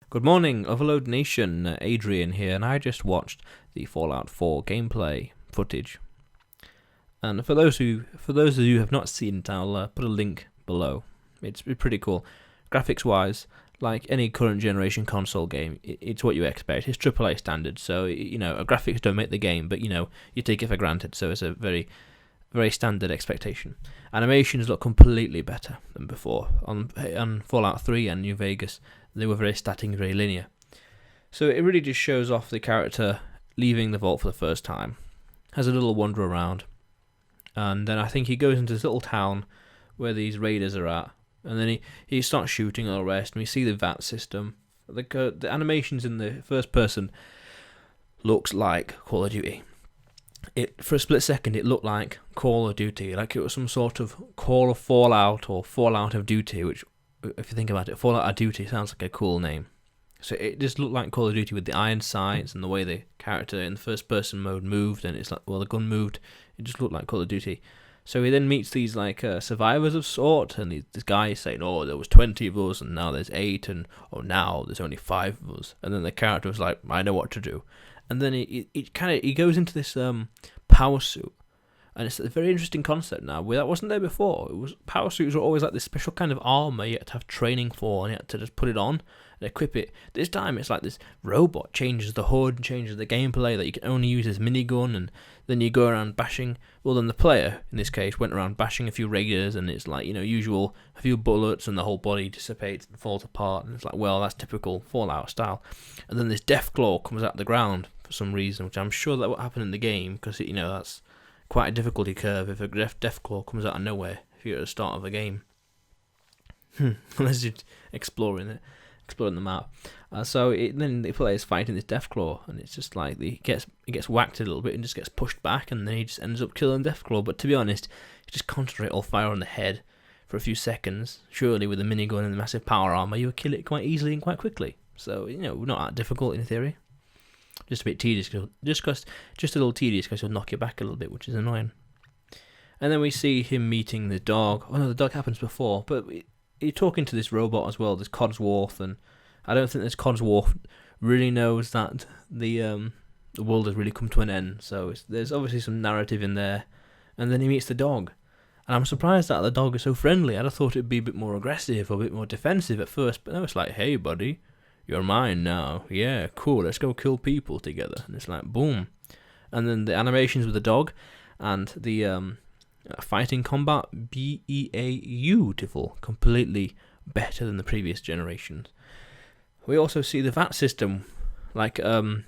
Good morning, Overload Nation. Adrian here, and I just watched the Fallout 4 gameplay footage. And for those of you who have not seen it, I'll put a link below. It's pretty cool, graphics-wise. Like any current generation console game, it's what you expect. It's AAA standard, so graphics don't make the game, but you take it for granted. So it's a very, very standard expectation. Animations look completely better than before. On Fallout 3 and New Vegas, they were very static, very linear. So it really just shows off the character leaving the vault for the first time. Has a little wander around, and then I think he goes into this little town where these raiders are at, and then he starts shooting all the rest, and we see the V.A.T.S system. The animations in the first person looks like Call of Duty. For a split second, it looked like Call of Duty, like it was some sort of Call of Fallout or Fallout of Duty, which, if you think about it, Fallout of Duty sounds like a cool name. So it just looked like Call of Duty with the iron sights and the way the character in the first person mode moved, and it's like, well, the gun moved. It just looked like Call of Duty. So he then meets these survivors of sort, and this guy is saying, "Oh, there was 20 of us, and now there's 8, and now there's only 5 of us." And then the character was like, "I know what to do." And then he goes into this power suit, and it's a very interesting concept now. Where that wasn't there before. Power suits were always like this special kind of armor you had to have training for, and you had to just put it on and equip it. This time it's like this robot changes the HUD, changes the gameplay, that you can only use this minigun, and then you go around bashing. Well, then the player in this case went around bashing a few raiders, and it's like usual, a few bullets, and the whole body dissipates and falls apart, and it's like, well, that's typical Fallout style. And then this death claw comes out of the ground for some reason, which I'm sure that will happen in the game, because that's quite a difficulty curve if a death claw comes out of nowhere if you're at the start of a game. Unless you're exploring the map. Then the player's fighting this Deathclaw, and it's just like he gets whacked a little bit and just gets pushed back, and then he just ends up killing Deathclaw. But to be honest, you just concentrate all fire on the head for a few seconds. Surely with a minigun and the massive power armor, you would kill it quite easily and quite quickly. So not that difficult in theory. Just a bit tedious, just a little tedious because he'll knock you back a little bit, which is annoying. And then we see him meeting the dog. Oh no, the dog happens before, but you're talking to this robot as well, this Codsworth, and I don't think this Codsworth really knows that the world has really come to an end. So there's obviously some narrative in there. And then he meets the dog, and I'm surprised that the dog is so friendly. I'd have thought it'd be a bit more aggressive or a bit more defensive at first, but no, it's like, "Hey, buddy, you're mine now. Yeah, cool. Let's go kill people together." And it's like, boom. And then the animations with the dog and the fighting combat, beautiful, completely better than the previous generations. We also see the V.A.T system, like the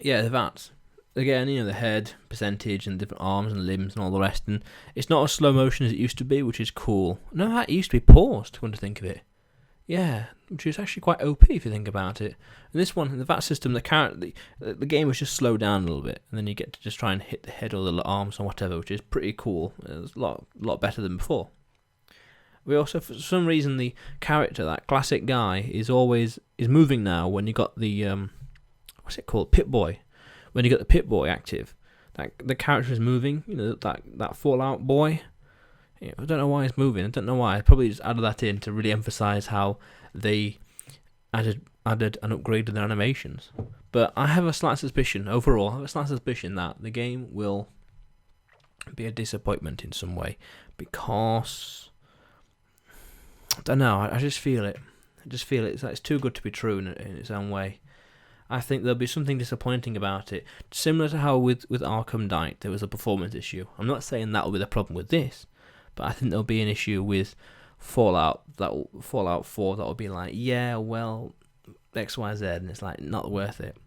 V.A.Ts. Again, the head percentage and different arms and limbs and all the rest, and it's not as slow motion as it used to be, which is cool. No, it used to be paused, come to think of it. Yeah, which is actually quite OP if you think about it. And this one, the V.A.T system, the game was just slowed down a little bit, and then you get to just try and hit the head or the arms or whatever, which is pretty cool. It's a lot better than before. We also, for some reason, the character, that classic guy, is moving now when you got the what's it called, Pip-Boy. When you got the Pip-Boy active, the character is moving. That Fallout boy. I don't know why it's moving. I don't know why. I probably just added that in to really emphasize how they added and upgraded their animations. But I have a slight suspicion, overall, that the game will be a disappointment in some way, because I don't know. I just feel it. It's too good to be true in its own way. I think there'll be something disappointing about it, similar to how with Arkham Knight there was a performance issue. I'm not saying that'll be the problem with this, but I think there'll be an issue with Fallout 4 that'll be like, yeah, well, XYZ, and it's like not worth it.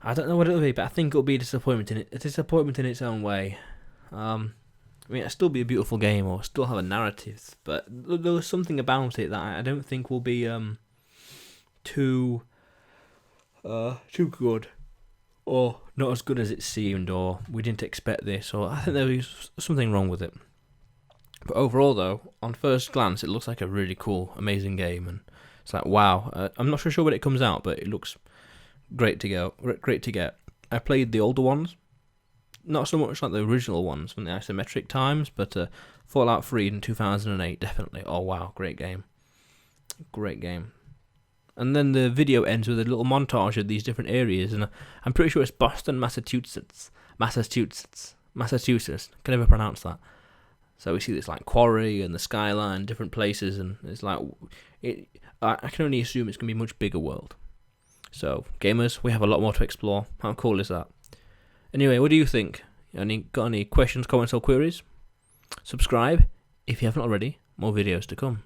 I don't know what it'll be, but I think it'll be a disappointment in its own way. It'll still be a beautiful game, or still have a narrative, but there was something about it that I don't think will be too good, or not as good as it seemed, or we didn't expect this, or I think there was something wrong with it. But overall, though, on first glance, it looks like a really cool, amazing game, and it's like, wow. I'm not sure when it comes out, but it looks great to get. I played the older ones, not so much like the original ones from the isometric times, but Fallout 3 in 2008, definitely. Oh wow, great game. And then the video ends with a little montage of these different areas, and I'm pretty sure it's Boston, Massachusetts. Can never pronounce that. So we see this like quarry and the skyline, different places, and it's like I can only assume it's gonna be a much bigger world. So gamers, we have a lot more to explore. How cool is that? Anyway, what do you think? Got any questions, comments, or queries? Subscribe if you haven't already. More videos to come.